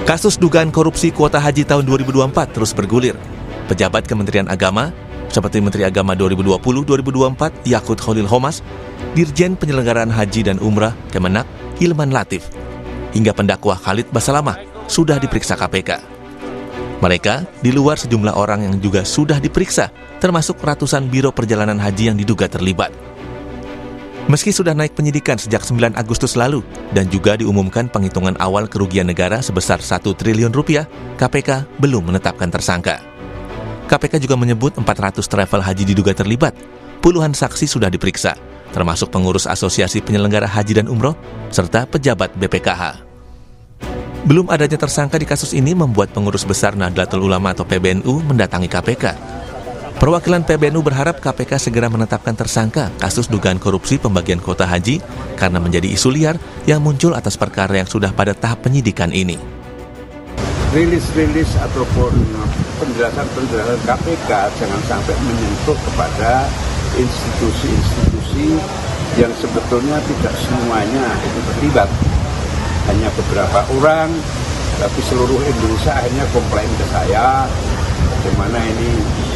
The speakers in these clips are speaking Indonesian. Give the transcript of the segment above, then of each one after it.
Kasus dugaan korupsi kuota haji tahun 2024 terus bergulir. Pejabat Kementerian Agama, seperti Menteri Agama 2020-2024 Yakut Khalil Qomas, Dirjen Penyelenggaraan Haji dan Umrah Kemenak Hilman Latif, hingga pendakwa Khalid Basalamah sudah diperiksa KPK. Mereka di luar sejumlah orang yang juga sudah diperiksa, termasuk ratusan biro perjalanan haji yang diduga terlibat. Meski sudah naik penyidikan sejak 9 Agustus lalu dan juga diumumkan penghitungan awal kerugian negara sebesar 1 triliun rupiah, KPK belum menetapkan tersangka. KPK juga menyebut 400 travel haji diduga terlibat. Puluhan saksi sudah diperiksa, termasuk pengurus Asosiasi Penyelenggara Haji dan Umroh serta pejabat BPKH. Belum adanya tersangka di kasus ini membuat pengurus besar Nahdlatul Ulama atau PBNU mendatangi KPK. Perwakilan PBNU berharap KPK segera menetapkan tersangka kasus dugaan korupsi pembagian kuota haji karena menjadi isu liar yang muncul atas perkara yang sudah pada tahap penyidikan ini. Rilis ataupun penjelasan KPK jangan sampai menyentuh kepada institusi-institusi yang sebetulnya tidak semuanya itu terlibat. Hanya beberapa orang, tapi seluruh Indonesia akhirnya komplain ke saya, bagaimana ini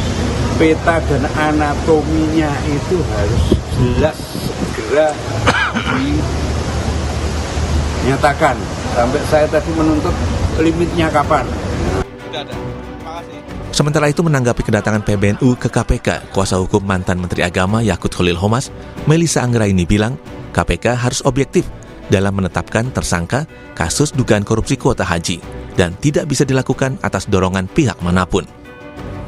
peta dan anatominya itu harus jelas segera dinyatakan. Sampai saya tadi menuntut limitnya kapan. Sementara itu menanggapi kedatangan PBNU ke KPK, kuasa hukum mantan Menteri Agama Yakut Khalil Qomas, Melissa Anggraini bilang KPK harus objektif dalam menetapkan tersangka kasus dugaan korupsi kuota haji dan tidak bisa dilakukan atas dorongan pihak manapun.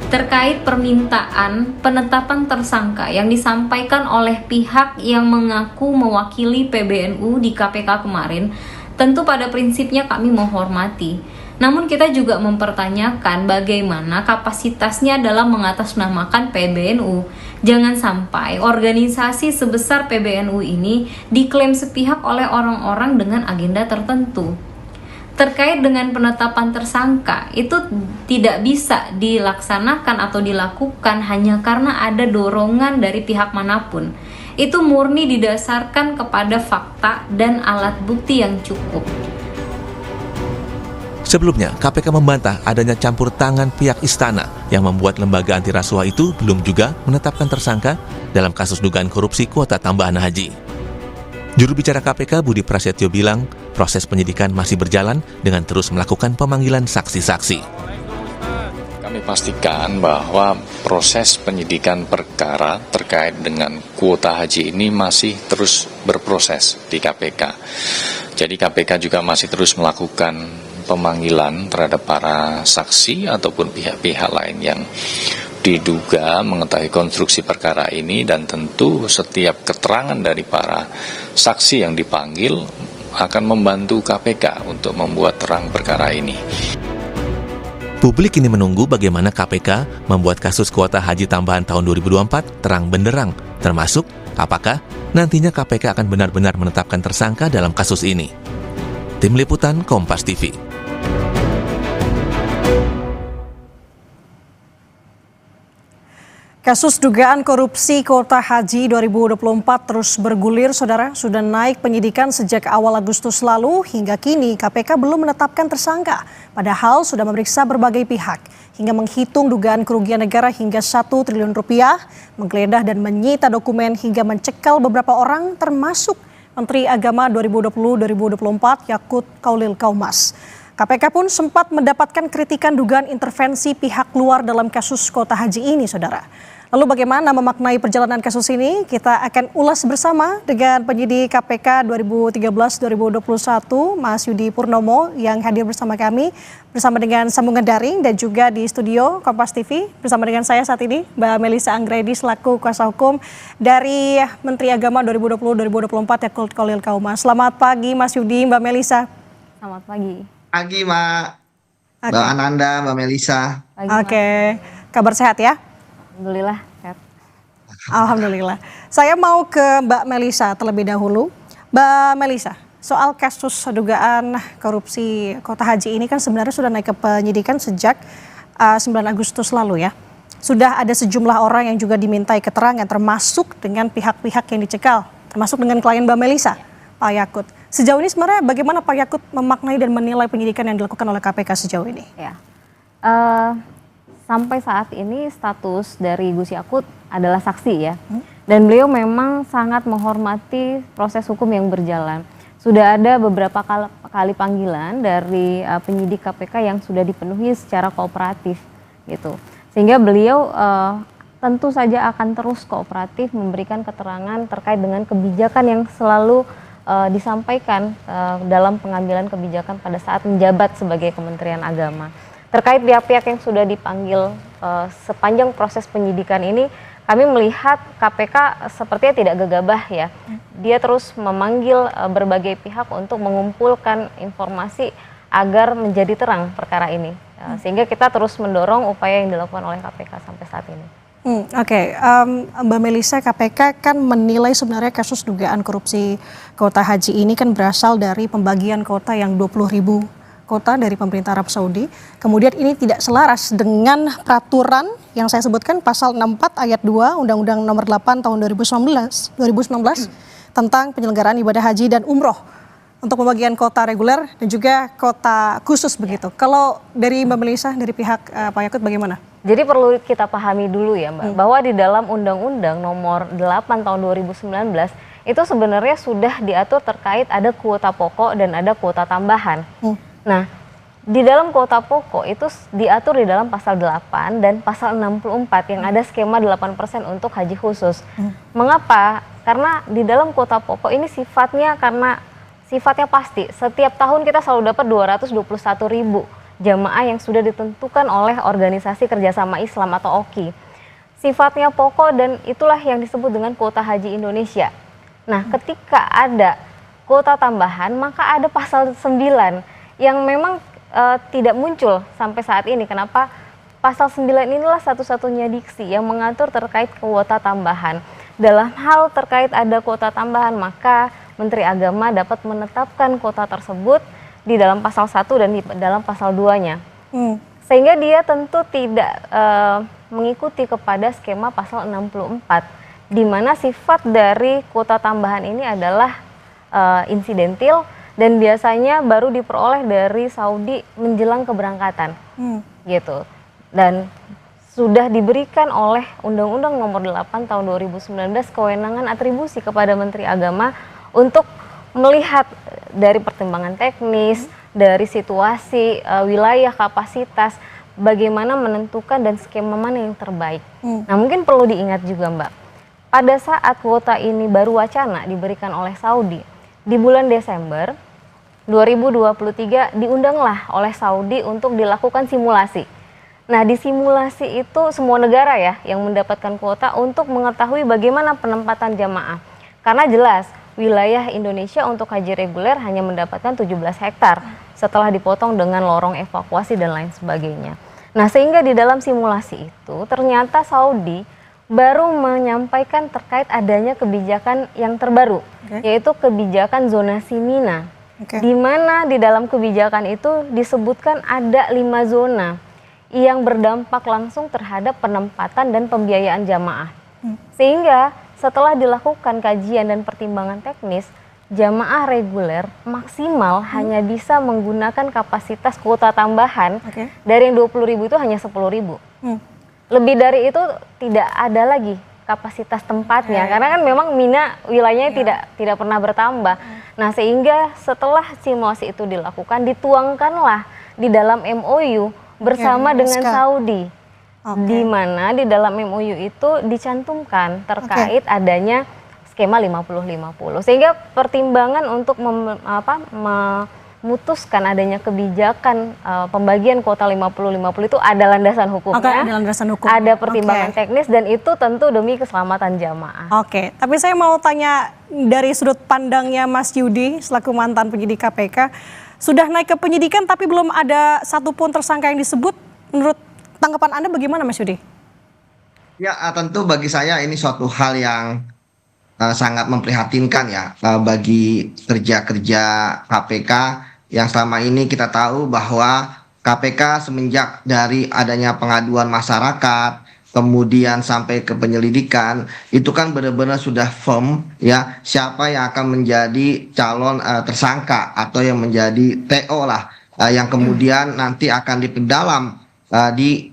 Terkait permintaan penetapan tersangka yang disampaikan oleh pihak yang mengaku mewakili PBNU di KPK kemarin, tentu pada prinsipnya kami menghormati. Namun kita juga mempertanyakan bagaimana kapasitasnya dalam mengatasnamakan PBNU. Jangan sampai organisasi sebesar PBNU ini diklaim sepihak oleh orang-orang dengan agenda tertentu. Terkait dengan penetapan tersangka, itu tidak bisa dilaksanakan atau dilakukan hanya karena ada dorongan dari pihak manapun. Itu murni didasarkan kepada fakta dan alat bukti yang cukup. Sebelumnya, KPK membantah adanya campur tangan pihak istana yang membuat lembaga anti rasuah itu belum juga menetapkan tersangka dalam kasus dugaan korupsi kuota tambahan haji. Juru bicara KPK Budi Prasetyo bilang proses penyidikan masih berjalan dengan terus melakukan pemanggilan saksi-saksi. Kami pastikan bahwa proses penyidikan perkara terkait dengan kuota haji ini masih terus berproses di KPK. Jadi KPK juga masih terus melakukan pemanggilan terhadap para saksi ataupun pihak-pihak lain yang diduga mengetahui konstruksi perkara ini, dan tentu setiap keterangan dari para saksi yang dipanggil akan membantu KPK untuk membuat terang perkara ini. Publik ini menunggu bagaimana KPK membuat kasus kuota haji tambahan tahun 2024 terang benderang, termasuk apakah nantinya KPK akan benar-benar menetapkan tersangka dalam kasus ini. Tim Liputan Kompas TV. Kasus dugaan korupsi kuota haji 2024 terus bergulir, saudara. Sudah naik penyidikan sejak awal Agustus lalu, hingga kini KPK belum menetapkan tersangka. Padahal sudah memeriksa berbagai pihak, hingga menghitung dugaan kerugian negara hingga 1 triliun rupiah, menggeledah dan menyita dokumen hingga mencekal beberapa orang, termasuk Menteri Agama 2020-2024 Yakut Khalil Qomas. KPK pun sempat mendapatkan kritikan dugaan intervensi pihak luar dalam kasus kuota haji ini, saudara. Lalu bagaimana memaknai perjalanan kasus ini? Kita akan ulas bersama dengan penyidik KPK 2013-2021, Mas Yudi Purnomo, yang hadir bersama kami, bersama dengan sambungan daring, dan juga di studio Kompas TV, bersama dengan saya saat ini, Mbak Melissa Anggraini, selaku kuasa hukum dari Menteri Agama 2020-2024 Yakut Khalil Qomas. Selamat pagi, Mas Yudi, Mbak Melissa. Selamat pagi. Pagi, Mbak Ananda, Mbak Melissa. Oke, kabar sehat ya? Alhamdulillah, sehat. Alhamdulillah. Saya mau ke Mbak Melissa terlebih dahulu. Mbak Melissa, soal kasus dugaan korupsi kuota haji ini kan sebenarnya sudah naik ke penyidikan sejak 9 Agustus lalu ya. Sudah ada sejumlah orang yang juga dimintai keterangan, termasuk dengan pihak-pihak yang dicekal, termasuk dengan klien Mbak Melissa. Pak Yakut. Sejauh ini sebenarnya bagaimana Pak Yakut memaknai dan menilai penyidikan yang dilakukan oleh KPK sejauh ini? Ya, sampai saat ini status dari Gus Yakut adalah saksi ya, dan beliau memang sangat menghormati proses hukum yang berjalan. Sudah ada beberapa kali panggilan dari penyidik KPK yang sudah dipenuhi secara kooperatif gitu, sehingga beliau tentu saja akan terus kooperatif memberikan keterangan terkait dengan kebijakan yang selalu disampaikan dalam pengambilan kebijakan pada saat menjabat sebagai Kementerian Agama. Terkait pihak-pihak yang sudah dipanggil sepanjang proses penyidikan ini, kami melihat KPK sepertinya tidak gegabah ya. Dia terus memanggil berbagai pihak untuk mengumpulkan informasi agar menjadi terang perkara ini. Sehingga kita terus mendorong upaya yang dilakukan oleh KPK sampai saat ini. Mbak Melisa, KPK kan menilai sebenarnya kasus dugaan korupsi kuota haji ini kan berasal dari pembagian kuota yang 20.000 kuota dari pemerintah Arab Saudi. Kemudian ini tidak selaras dengan peraturan yang saya sebutkan pasal 64 ayat 2 Undang-Undang Nomor 8 tahun 2019 tentang penyelenggaraan ibadah haji dan umroh untuk pembagian kuota reguler dan juga kuota khusus begitu. Kalau dari Mbak Melisa, dari pihak Pak Yakut bagaimana? Jadi perlu kita pahami dulu ya Mbak, bahwa di dalam Undang-Undang Nomor 8 tahun 2019 itu sebenarnya sudah diatur terkait ada kuota pokok dan ada kuota tambahan. Nah, di dalam kuota pokok itu diatur di dalam pasal 8 dan pasal 64 yang ada skema 8% untuk haji khusus. Mengapa? Karena di dalam kuota pokok ini sifatnya pasti. Setiap tahun kita selalu dapat 221.000 jamaah yang sudah ditentukan oleh Organisasi Kerjasama Islam atau OKI. Sifatnya pokok dan itulah yang disebut dengan kuota haji Indonesia. Nah, ketika ada kuota tambahan, maka ada pasal 9 yang memang tidak muncul sampai saat ini. Kenapa? Pasal 9 inilah satu-satunya diksi yang mengatur terkait kuota tambahan. Dalam hal terkait ada kuota tambahan, maka Menteri Agama dapat menetapkan kuota tersebut di dalam pasal 1 dan di dalam pasal 2-nya. Sehingga dia tentu tidak mengikuti kepada skema pasal 64, di mana sifat dari kuota tambahan ini adalah insidentil dan biasanya baru diperoleh dari Saudi menjelang keberangkatan, gitu. Dan sudah diberikan oleh Undang-Undang Nomor 8 tahun 2019 kewenangan atribusi kepada Menteri Agama untuk melihat dari pertimbangan teknis, dari situasi, wilayah, kapasitas, bagaimana menentukan dan skema mana yang terbaik. Nah, mungkin perlu diingat juga Mbak, pada saat kuota ini baru wacana diberikan oleh Saudi, di bulan Desember 2023 diundanglah oleh Saudi untuk dilakukan simulasi. Nah, di simulasi itu semua negara ya yang mendapatkan kuota untuk mengetahui bagaimana penempatan jamaah. Karena jelas wilayah Indonesia untuk haji reguler hanya mendapatkan 17 hektar setelah dipotong dengan lorong evakuasi dan lain sebagainya. Nah, sehingga di dalam simulasi itu ternyata Saudi baru menyampaikan terkait adanya kebijakan yang terbaru, yaitu kebijakan zonasi Mina. Di mana di dalam kebijakan itu disebutkan ada 5 zona yang berdampak langsung terhadap penempatan dan pembiayaan jamaah. Sehingga setelah dilakukan kajian dan pertimbangan teknis, jamaah reguler maksimal hanya bisa menggunakan kapasitas kuota tambahan dari yang 20.000 itu hanya 10.000. Lebih dari itu tidak ada lagi kapasitas tempatnya, karena kan memang Mina wilayahnya tidak pernah bertambah. Nah, sehingga setelah simulasi itu dilakukan, dituangkanlah di dalam MOU bersama dengan Saudi, di mana di dalam MOU itu dicantumkan terkait adanya skema 50-50, sehingga pertimbangan untuk memutuskan adanya kebijakan pembagian kuota 50-50 itu ada landasan hukumnya, ada pertimbangan teknis, dan itu tentu demi keselamatan jamaah. Tapi saya mau tanya dari sudut pandangnya Mas Yudi selaku mantan penyidik KPK, sudah naik ke penyidikan tapi belum ada satupun tersangka yang disebut. Menurut tanggapan Anda bagaimana Mas Yudi? Ya, tentu bagi saya ini suatu hal yang sangat memprihatinkan ya bagi kerja-kerja KPK yang selama ini kita tahu bahwa KPK semenjak dari adanya pengaduan masyarakat, kemudian sampai ke penyelidikan, itu kan benar-benar sudah firm ya siapa yang akan menjadi calon tersangka atau yang menjadi TO lah, yang kemudian nanti akan diperdalam di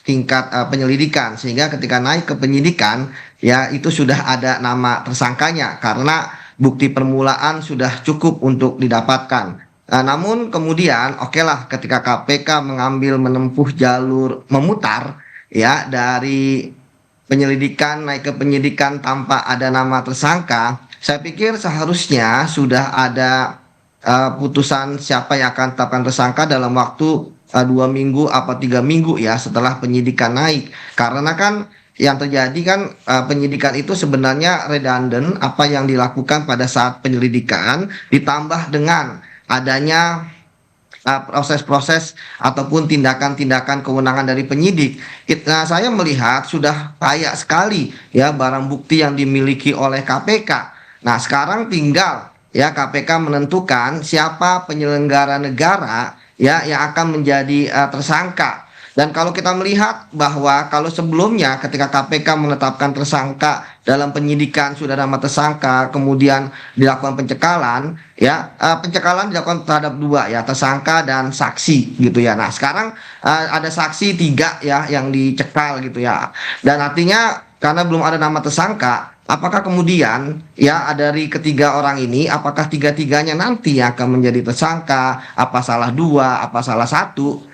tingkat penyelidikan, sehingga ketika naik ke penyidikan ya itu sudah ada nama tersangkanya karena bukti permulaan sudah cukup untuk didapatkan. Namun kemudian oke lah ketika KPK menempuh jalur memutar ya dari penyelidikan naik ke penyidikan tanpa ada nama tersangka, saya pikir seharusnya sudah ada putusan siapa yang akan tetapkan tersangka dalam waktu 2 minggu apa 3 minggu ya setelah penyidikan naik, karena kan yang terjadi kan penyidikan itu sebenarnya redundant apa yang dilakukan pada saat penyelidikan ditambah dengan adanya proses-proses ataupun tindakan-tindakan kewenangan dari penyidik. Saya melihat sudah kaya sekali ya barang bukti yang dimiliki oleh KPK. Nah sekarang tinggal ya KPK menentukan siapa penyelenggara negara ya yang akan menjadi tersangka. Dan kalau kita melihat bahwa kalau sebelumnya ketika KPK menetapkan tersangka dalam penyidikan sudah nama tersangka, kemudian dilakukan pencekalan, ya pencekalan dilakukan terhadap 2 ya, tersangka dan saksi gitu ya. Nah sekarang ada saksi 3 ya yang dicekal gitu ya. Dan artinya karena belum ada nama tersangka, apakah kemudian ya dari ketiga orang ini, apakah tiga-tiganya nanti akan menjadi tersangka? Apa salah 2, apa salah 1?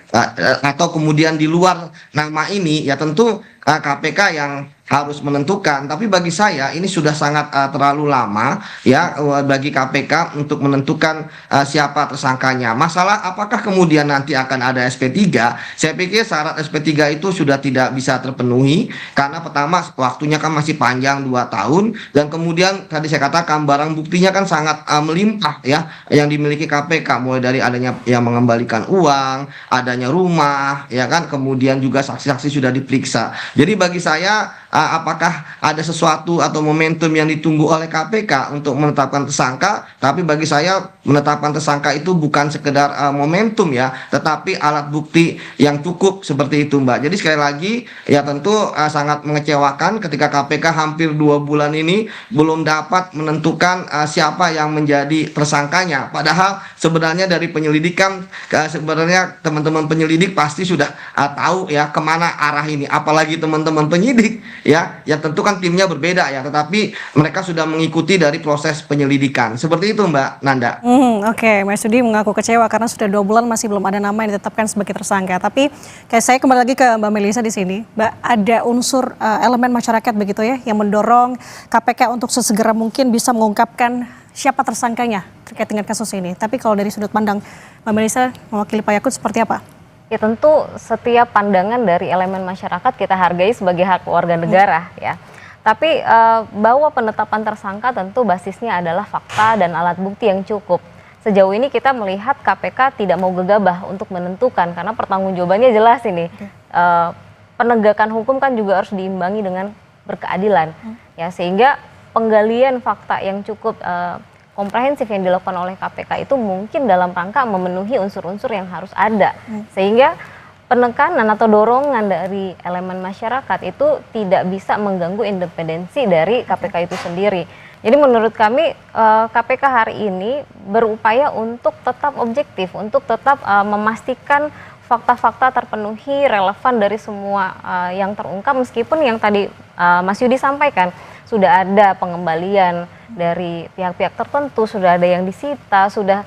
Atau kemudian di luar nama ini ya tentu KPK yang harus menentukan. Tapi bagi saya ini sudah sangat terlalu lama ya bagi KPK untuk menentukan siapa tersangkanya. Masalah apakah kemudian nanti akan ada SP3? Saya pikir syarat SP3 itu sudah tidak bisa terpenuhi karena pertama waktunya kan masih panjang 2 tahun, dan kemudian tadi saya katakan barang buktinya kan sangat melimpah ya yang dimiliki KPK, mulai dari adanya yang mengembalikan uang, adanya rumah ya kan, kemudian juga saksi-saksi sudah diperiksa. Jadi bagi saya apakah ada sesuatu atau momentum yang ditunggu oleh KPK untuk menetapkan tersangka? Tapi bagi saya menetapkan tersangka itu bukan sekedar momentum ya, tetapi alat bukti yang cukup seperti itu Mbak. Jadi sekali lagi ya tentu sangat mengecewakan ketika KPK hampir 2 bulan ini belum dapat menentukan siapa yang menjadi tersangkanya. Padahal sebenarnya dari penyelidikan sebenarnya teman-teman penyelidik pasti sudah tahu ya kemana arah ini, apalagi teman-teman penyidik ya, yang tentu kan timnya berbeda ya, tetapi mereka sudah mengikuti dari proses penyelidikan. Seperti itu Mbak Nanda. Oke, Mas Yudi mengaku kecewa karena sudah 2 bulan masih belum ada nama yang ditetapkan sebagai tersangka. Tapi kayak saya kembali lagi ke Mbak Melisa di sini, Mbak, ada unsur elemen masyarakat begitu ya yang mendorong KPK untuk sesegera mungkin bisa mengungkapkan siapa tersangkanya terkait dengan kasus ini. Tapi kalau dari sudut pandang Mbak Melisa mewakili Pak Yakut seperti apa? Ya tentu setiap pandangan dari elemen masyarakat kita hargai sebagai hak warga negara ya. Tapi bahwa penetapan tersangka tentu basisnya adalah fakta dan alat bukti yang cukup. Sejauh ini kita melihat KPK tidak mau gegabah untuk menentukan karena pertanggungjawabannya jelas ini. Penegakan hukum kan juga harus diimbangi dengan berkeadilan ya, sehingga penggalian fakta yang cukup komprehensif yang dilakukan oleh KPK itu mungkin dalam rangka memenuhi unsur-unsur yang harus ada, sehingga penekanan atau dorongan dari elemen masyarakat itu tidak bisa mengganggu independensi dari KPK itu sendiri. Jadi menurut kami KPK hari ini berupaya untuk tetap objektif, untuk tetap memastikan fakta-fakta terpenuhi, relevan dari semua yang terungkap, meskipun yang tadi Mas Yudi sampaikan sudah ada pengembalian dari pihak-pihak tertentu, sudah ada yang disita, sudah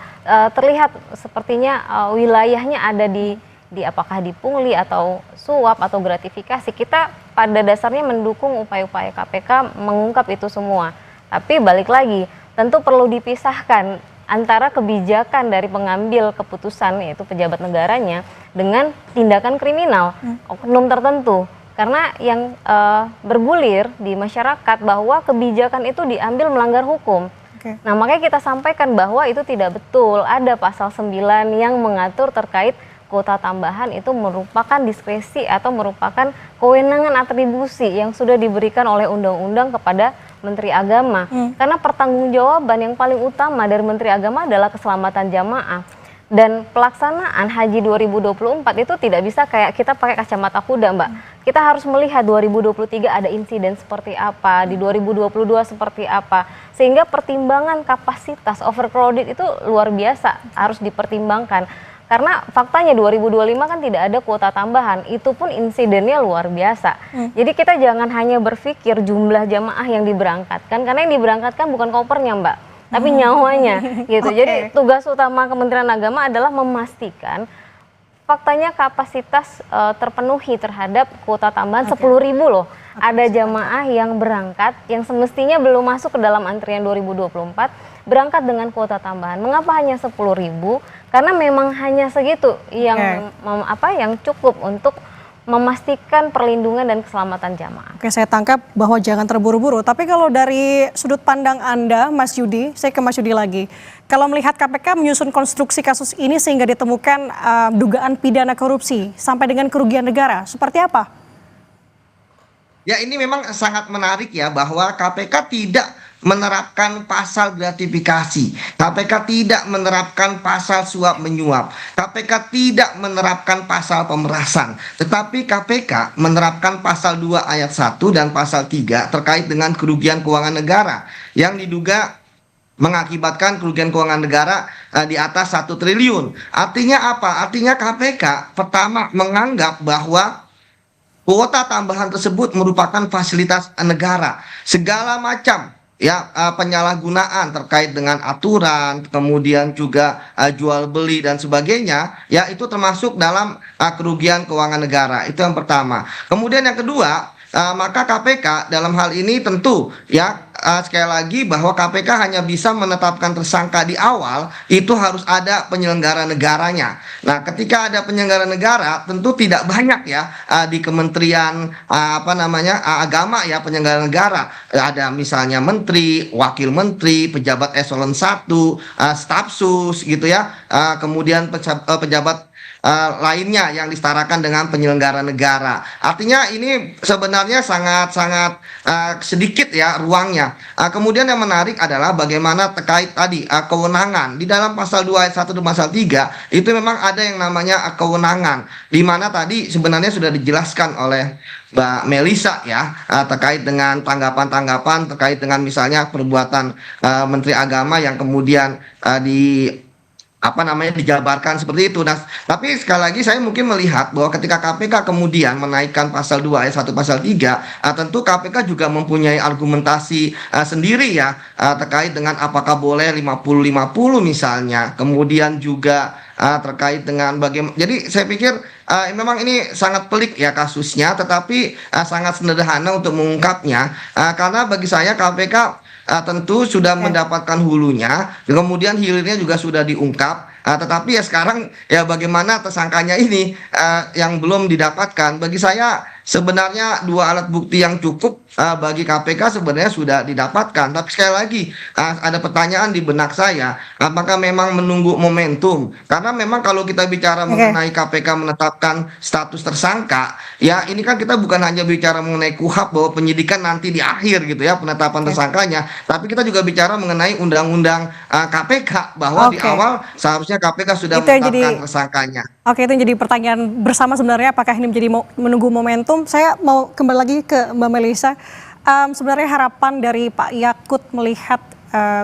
terlihat sepertinya wilayahnya ada di apakah di pungli atau suap atau gratifikasi. Kita pada dasarnya mendukung upaya-upaya KPK mengungkap itu semua. Tapi balik lagi, tentu perlu dipisahkan antara kebijakan dari pengambil keputusan yaitu pejabat negaranya dengan tindakan kriminal oknum tertentu. Karena yang bergulir di masyarakat bahwa kebijakan itu diambil melanggar hukum. Nah makanya kita sampaikan bahwa itu tidak betul. Ada pasal 9 yang mengatur terkait kuota tambahan itu merupakan diskresi atau merupakan kewenangan atribusi yang sudah diberikan oleh undang-undang kepada Menteri Agama. Karena pertanggungjawaban yang paling utama dari Menteri Agama adalah keselamatan jamaah. Dan pelaksanaan haji 2024 itu tidak bisa kayak kita pakai kacamata kuda, Mbak. Kita harus melihat 2023 ada insiden seperti apa, di 2022 seperti apa. Sehingga pertimbangan kapasitas overcrowded itu luar biasa, harus dipertimbangkan. Karena faktanya 2025 kan tidak ada kuota tambahan, itu pun insidennya luar biasa. Jadi kita jangan hanya berpikir jumlah jamaah yang diberangkatkan, karena yang diberangkatkan bukan kopernya, Mbak, tapi nyawanya gitu. Jadi tugas utama Kementerian Agama adalah memastikan faktanya kapasitas terpenuhi terhadap kuota tambahan 10.000 loh. Ada jamaah yang berangkat yang semestinya belum masuk ke dalam antrian 2024 berangkat dengan kuota tambahan. Mengapa hanya 10.000? Karena memang hanya segitu yang yang cukup untuk memastikan perlindungan dan keselamatan jamaah. Oke, saya tangkap bahwa jangan terburu-buru. Tapi kalau dari sudut pandang Anda, Mas Yudi, saya ke Mas Yudi lagi. Kalau melihat KPK menyusun konstruksi kasus ini sehingga ditemukan dugaan pidana korupsi sampai dengan kerugian negara, seperti apa? Ya, ini memang sangat menarik ya, bahwa KPK tidak menerapkan pasal gratifikasi, KPK tidak menerapkan pasal suap menyuap, KPK tidak menerapkan pasal pemerasan, tetapi KPK menerapkan pasal 2 ayat 1 dan pasal 3 terkait dengan kerugian keuangan negara yang diduga mengakibatkan kerugian keuangan negara di atas 1 triliun. Artinya apa? Artinya KPK pertama menganggap bahwa kuota tambahan tersebut merupakan fasilitas negara. Segala macam penyalahgunaan terkait dengan aturan, kemudian juga jual beli dan sebagainya, ya itu termasuk dalam kerugian keuangan negara. Itu yang pertama. Kemudian yang kedua, maka KPK dalam hal ini tentu sekali lagi bahwa KPK hanya bisa menetapkan tersangka di awal, itu harus ada penyelenggara negaranya. Nah, ketika ada penyelenggara negara tentu tidak banyak di Kementerian Agama penyelenggara negara. Ada misalnya menteri, wakil menteri, pejabat eselon 1, staf sus gitu ya. Kemudian pejabat lainnya yang disetarakan dengan penyelenggara negara. Artinya ini sebenarnya sangat-sangat sedikit ruangnya. Kemudian yang menarik adalah bagaimana terkait tadi kewenangan. Di dalam pasal 2 ayat 1 dan pasal 3 itu memang ada yang namanya kewenangan, di mana tadi sebenarnya sudah dijelaskan oleh Mbak Melisa terkait dengan tanggapan-tanggapan terkait dengan misalnya perbuatan Menteri Agama yang kemudian dijabarkan seperti itu. Nah, tapi sekali lagi saya mungkin melihat bahwa ketika KPK kemudian menaikkan pasal 2 ayat 1 pasal 3, tentu KPK juga mempunyai argumentasi sendiri terkait dengan apakah boleh 50-50 misalnya. Kemudian juga terkait dengan bagaimana. Jadi saya pikir memang ini sangat pelik kasusnya, tetapi sangat sederhana untuk mengungkapnya, karena bagi saya KPK tentu sudah mendapatkan hulunya, kemudian hilirnya juga sudah diungkap, tetapi sekarang bagaimana tersangkanya ini yang belum didapatkan. Bagi saya sebenarnya 2 alat bukti yang cukup bagi KPK sebenarnya sudah didapatkan. Tapi sekali lagi ada pertanyaan di benak saya, apakah memang menunggu momentum? Karena memang kalau kita bicara mengenai KPK menetapkan status tersangka, ini kan kita bukan hanya bicara mengenai KUHP bahwa penyidikan nanti di akhir gitu penetapan tersangkanya, tapi kita juga bicara mengenai undang-undang KPK bahwa di awal seharusnya KPK sudah menetapkan tersangkanya. Oke, itu jadi pertanyaan bersama sebenarnya, apakah ini menjadi menunggu momentum. Saya mau kembali lagi ke Mbak Melisa. Sebenarnya harapan dari Pak Yakut melihat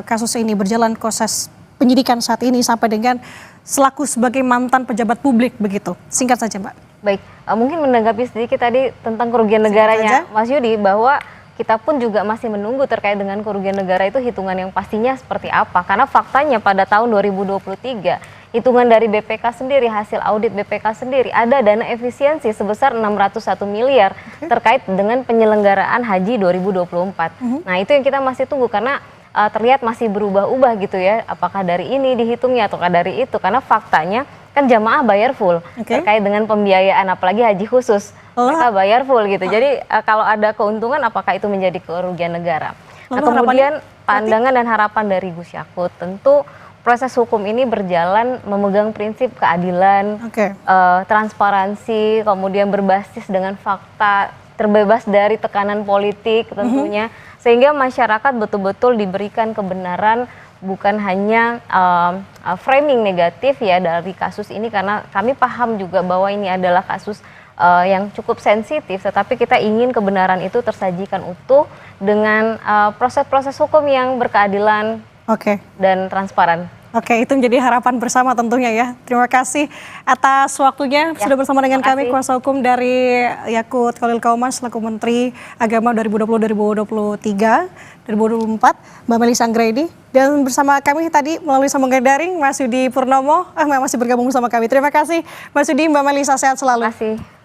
kasus ini berjalan proses penyidikan saat ini sampai dengan selaku sebagai mantan pejabat publik begitu. Singkat saja, Mbak. Baik, mungkin menanggapi sedikit tadi tentang kerugian negaranya Mas Yudi, bahwa kita pun juga masih menunggu terkait dengan kerugian negara itu hitungan yang pastinya seperti apa. Karena faktanya pada tahun 2023 hitungan dari BPK sendiri, hasil audit BPK sendiri, ada dana efisiensi sebesar 601 miliar terkait dengan penyelenggaraan haji 2024. Nah, itu yang kita masih tunggu karena terlihat masih berubah-ubah gitu apakah dari ini dihitungnya ataukah dari itu, karena faktanya kan jamaah bayar full terkait dengan pembiayaan, apalagi haji khusus mereka bayar full gitu. Jadi kalau ada keuntungan apakah itu menjadi kerugian negara? Nah, kemudian pandangan dan harapan dari Gus Yakut, tentu proses hukum ini berjalan memegang prinsip keadilan, transparansi, kemudian berbasis dengan fakta, terbebas dari tekanan politik tentunya, sehingga masyarakat betul-betul diberikan kebenaran bukan hanya framing negatif ya dari kasus ini, karena kami paham juga bahwa ini adalah kasus yang cukup sensitif, tetapi kita ingin kebenaran itu tersajikan utuh dengan proses-proses hukum yang berkeadilan dan transparan. Oke, itu menjadi harapan bersama tentunya ya. Terima kasih atas waktunya sudah bersama dengan kami, kuasa hukum dari Yakut Khalil Qomas selaku Menteri Agama 2020-2024, Mbak Melisa Anggraeni, dan bersama kami tadi melalui sambungan daring Mas Yudi Purnomo, masih bergabung bersama kami. Terima kasih Mas Yudi, Mbak Melisa, sehat selalu. Terima kasih.